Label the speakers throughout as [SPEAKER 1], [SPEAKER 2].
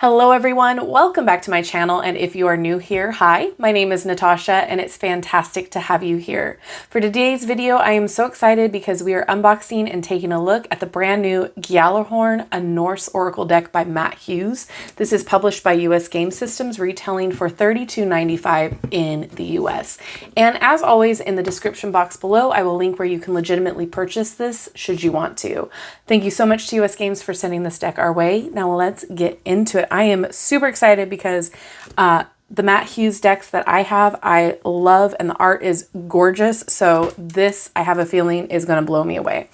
[SPEAKER 1] Hello everyone, welcome back to my channel, and if you are new here, hi, my name is Natasha and it's fantastic to have you here. For today's video, I am so excited because we are unboxing and taking a look at the brand new Gjallarhorn, a Norse Oracle deck by Matt Hughes. This is published by US Game Systems, retailing for $32.95 in the US. And as always, in the description box below, I will link where you can legitimately purchase this should you want to. Thank you so much to US Games for sending this deck our way. Now let's get into it. I am super excited because the Matt Hughes decks that I have, I love, and the art is gorgeous. So this, I have a feeling, is going to blow me away.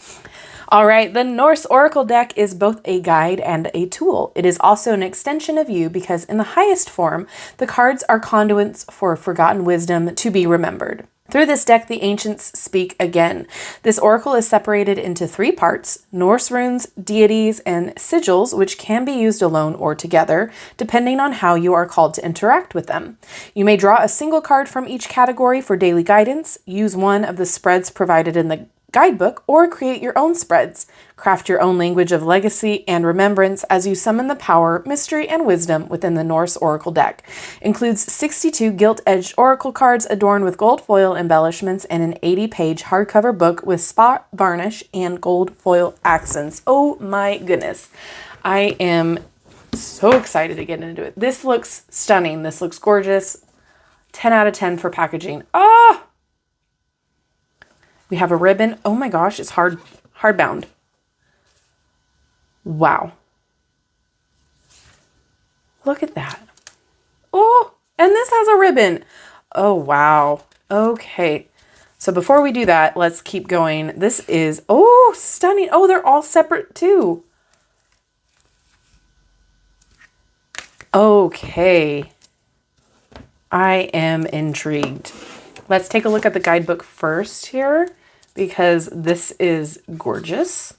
[SPEAKER 1] All right, the Norse Oracle deck is both a guide and a tool. It is also an extension of you because in the highest form, the cards are conduits for forgotten wisdom to be remembered. Through this deck, the ancients speak again. This oracle is separated into three parts: Norse runes, deities, and sigils, which can be used alone or together, depending on how you are called to interact with them. You may draw a single card from each category for daily guidance, use one of the spreads provided in the guidebook, or create your own spreads. Craft your own language of legacy and remembrance as you summon the power, mystery, and wisdom within the Norse Oracle deck. Includes 62 gilt-edged oracle cards adorned with gold foil embellishments and an 80-page hardcover book with spot varnish and gold foil accents. Oh my goodness. I am so excited to get into it. This looks stunning. This looks gorgeous. 10 out of 10 for packaging. Ah! We have a ribbon. Oh my gosh, it's hardbound. Wow. Look at that. Oh, and this has a ribbon. Oh, wow. Okay. So before we do that, let's keep going. This is, oh, stunning. Oh, they're all separate too. Okay. I am intrigued. Let's take a look at the guidebook first here, because this is gorgeous.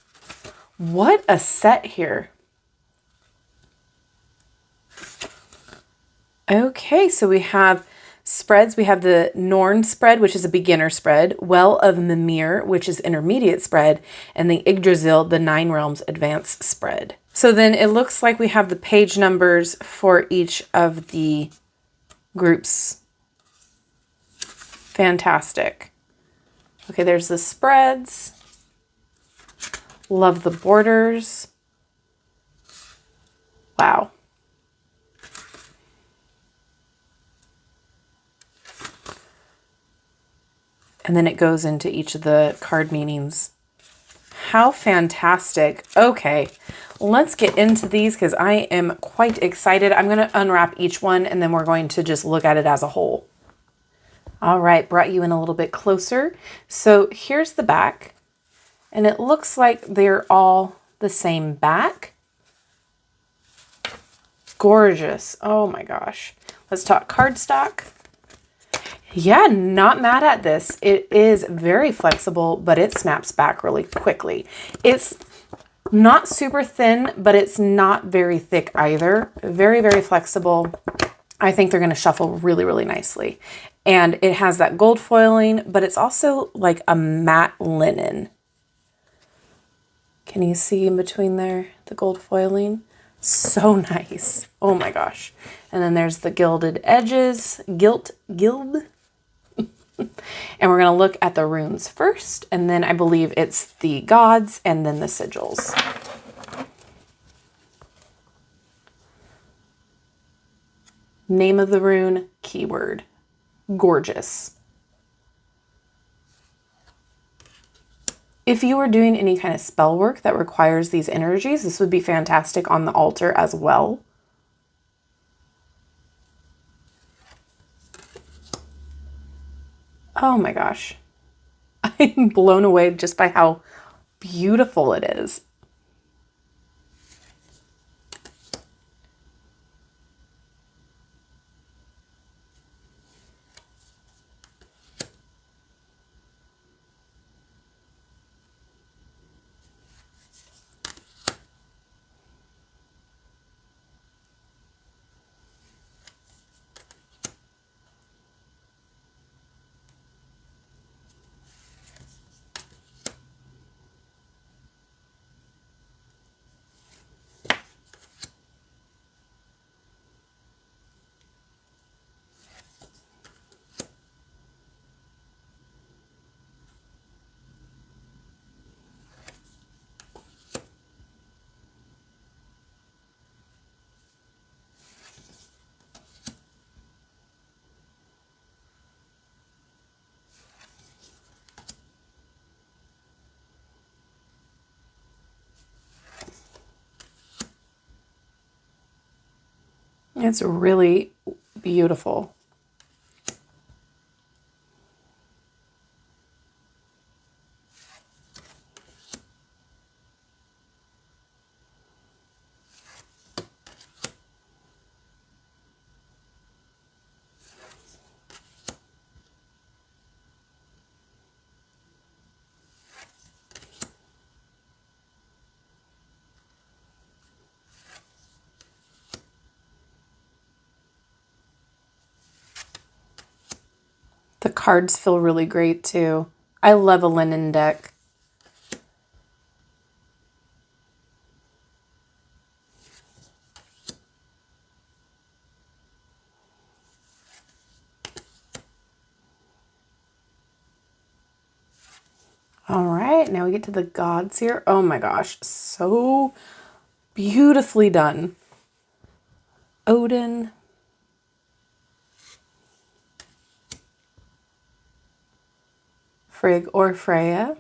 [SPEAKER 1] What a set here. Okay, so we have spreads. We have the Norn spread, which is a beginner spread, Well of Mimir, which is intermediate spread, and the Yggdrasil, the Nine Realms advanced spread. So then it looks like we have the page numbers for each of the groups. Fantastic. Okay, there's the spreads. Love the borders. Wow. And then it goes into each of the card meanings. How fantastic. Okay, let's get into these because I am quite excited. I'm going to unwrap each one and then we're going to just look at it as a whole. All right, brought you in a little bit closer. So here's the back, and it looks like they're all the same back. Gorgeous. Oh my gosh. Let's talk cardstock. Yeah, not mad at this. It is very flexible, but it snaps back really quickly. It's not super thin, but it's not very thick either. Very, very flexible. I think they're going to shuffle really, really nicely. And it has that gold foiling, but it's also like a matte linen. Can you see in between there, the gold foiling? So nice. Oh my gosh. And then there's the gilded edges, gild. And we're going to look at the runes first, and then I believe it's the gods and then the sigils. Name of the rune, keyword. Gorgeous. If you are doing any kind of spell work that requires these energies, this would be fantastic on the altar as well. Oh my gosh. I'm blown away just by how beautiful it is. It's really beautiful. The cards feel really great too. I love a linen deck. All right, now we get to the gods here. Oh my gosh, so beautifully done. Odin. Frigg or Freya.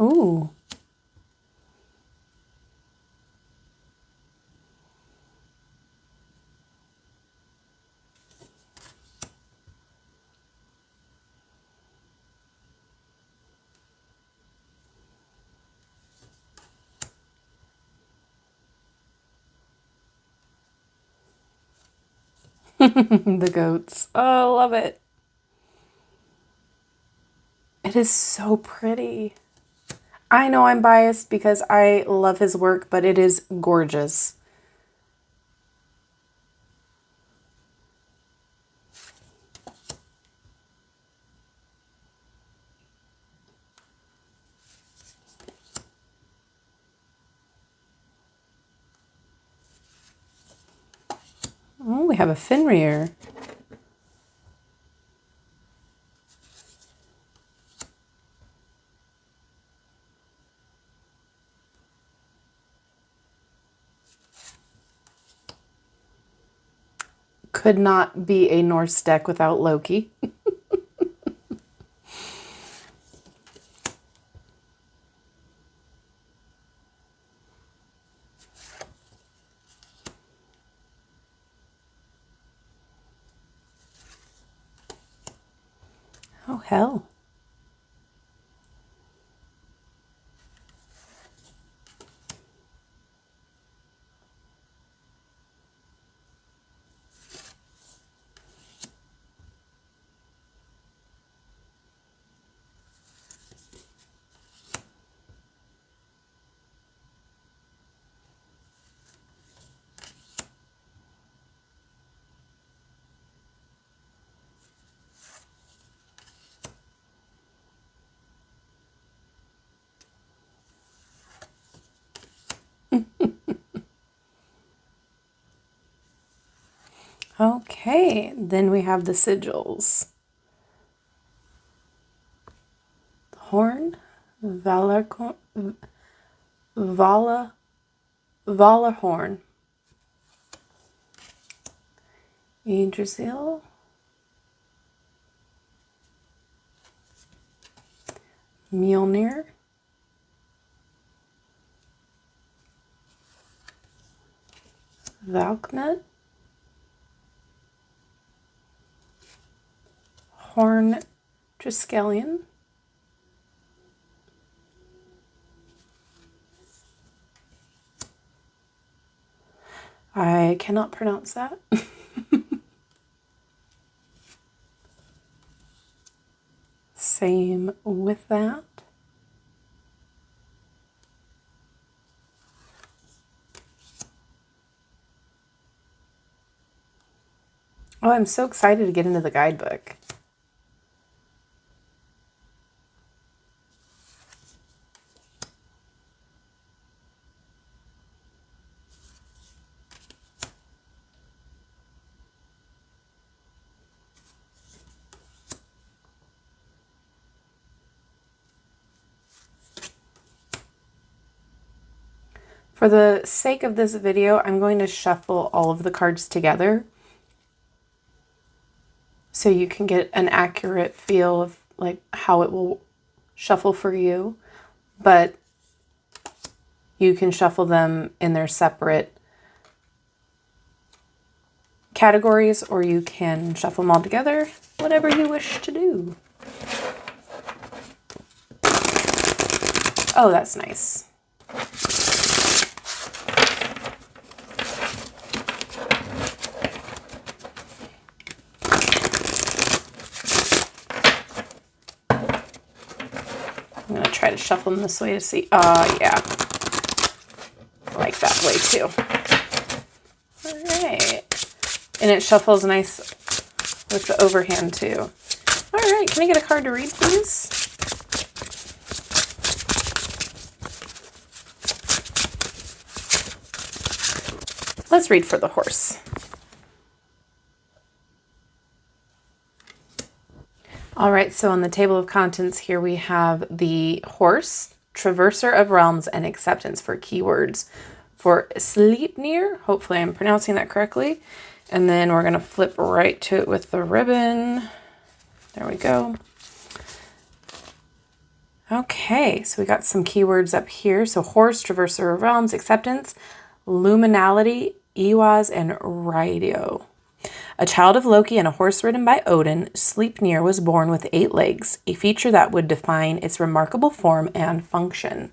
[SPEAKER 1] Ooh. The goats. Oh, I love it. It is so pretty. I know I'm biased because I love his work, but it is gorgeous. Oh, we have a Fenrir. Could not be a Norse deck without Loki. Oh, hell. Okay, then we have the sigils. Horn, Gjallarhorn, Yggdrasil, Mjolnir, Valknut, Horn Triskelion, I cannot pronounce that. Same with that. Oh, I'm so excited to get into the guidebook. For the sake of this video, I'm going to shuffle all of the cards together so you can get an accurate feel of like how it will shuffle for you. But you can shuffle them in their separate categories, or you can shuffle them all together, whatever you wish to do. Oh, that's nice. I'm going to try to shuffle them this way to see. Yeah. I like that way too. All right. And it shuffles nice with the overhand too. All right. Can I get a card to read, please? Let's read for the horse. All right, so on the table of contents here we have the horse, traverser of realms, and acceptance for keywords for Sleipnir. Hopefully I'm pronouncing that correctly. And then we're going to flip right to it with the ribbon. There we go. Okay, so we got some keywords up here. So horse, traverser of realms, acceptance, luminality, Ewaz, and radio. A child of Loki and a horse ridden by Odin, Sleipnir was born with 8 legs, a feature that would define its remarkable form and function.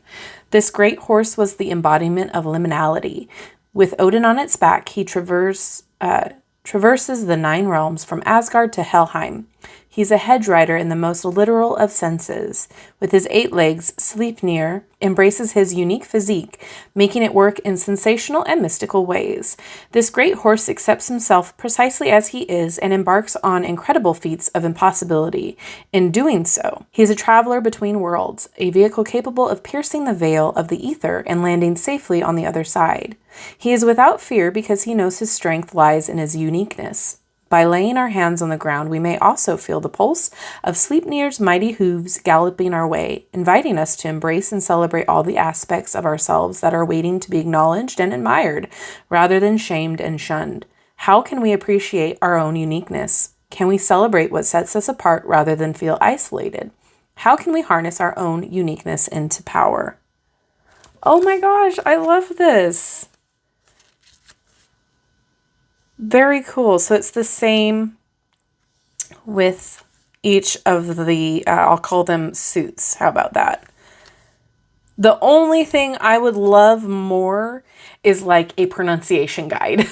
[SPEAKER 1] This great horse was the embodiment of liminality. With Odin on its back, he traverses the 9 realms from Asgard to Helheim. He's a hedge rider in the most literal of senses. With his 8 legs, Sleipnir embraces his unique physique, making it work in sensational and mystical ways. This great horse accepts himself precisely as he is and embarks on incredible feats of impossibility. In doing so, he is a traveler between worlds, a vehicle capable of piercing the veil of the ether and landing safely on the other side. He is without fear because he knows his strength lies in his uniqueness. By laying our hands on the ground, we may also feel the pulse of Sleipnir's mighty hooves galloping our way, inviting us to embrace and celebrate all the aspects of ourselves that are waiting to be acknowledged and admired, rather than shamed and shunned. How can we appreciate our own uniqueness? Can we celebrate what sets us apart rather than feel isolated? How can we harness our own uniqueness into power? Oh my gosh, I love this. Very cool. So it's the same with each of the, I'll call them suits. How about that? The only thing I would love more is like a pronunciation guide.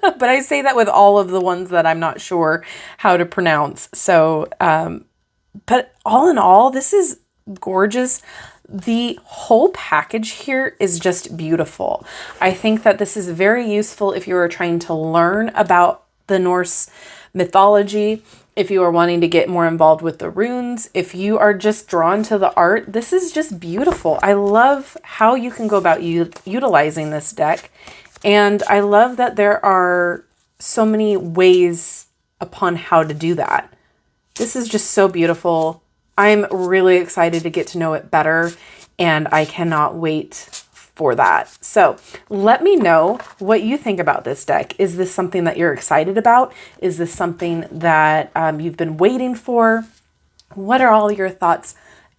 [SPEAKER 1] But I say that with all of the ones that I'm not sure how to pronounce. So, but all in all, this is gorgeous. The whole package here is just beautiful. I think that this is very useful if you are trying to learn about the Norse mythology, if you are wanting to get more involved with the runes, if you are just drawn to the art. This is just beautiful. I love how you can go about utilizing this deck. And I love that there are so many ways upon how to do that. This is just so beautiful. I'm really excited to get to know it better, and I cannot wait for that. So let me know what you think about this deck. Is this something that you're excited about? Is this something that you've been waiting for? What are all your thoughts?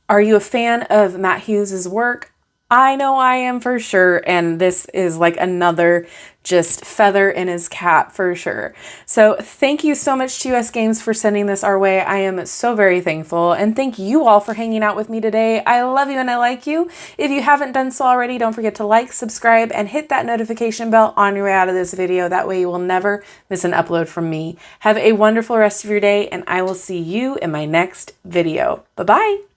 [SPEAKER 1] Are you a fan of Matt Hughes' work? I know I am for sure, and this is like another just feather in his cap for sure. So thank you so much to US Games for sending this our way. I am so very thankful, and thank you all for hanging out with me today. I love you and I like you. If you haven't done so already, don't forget to like, subscribe, and hit that notification bell on your way out of this video. That way you will never miss an upload from me. Have a wonderful rest of your day, and I will see you in my next video. Bye-bye.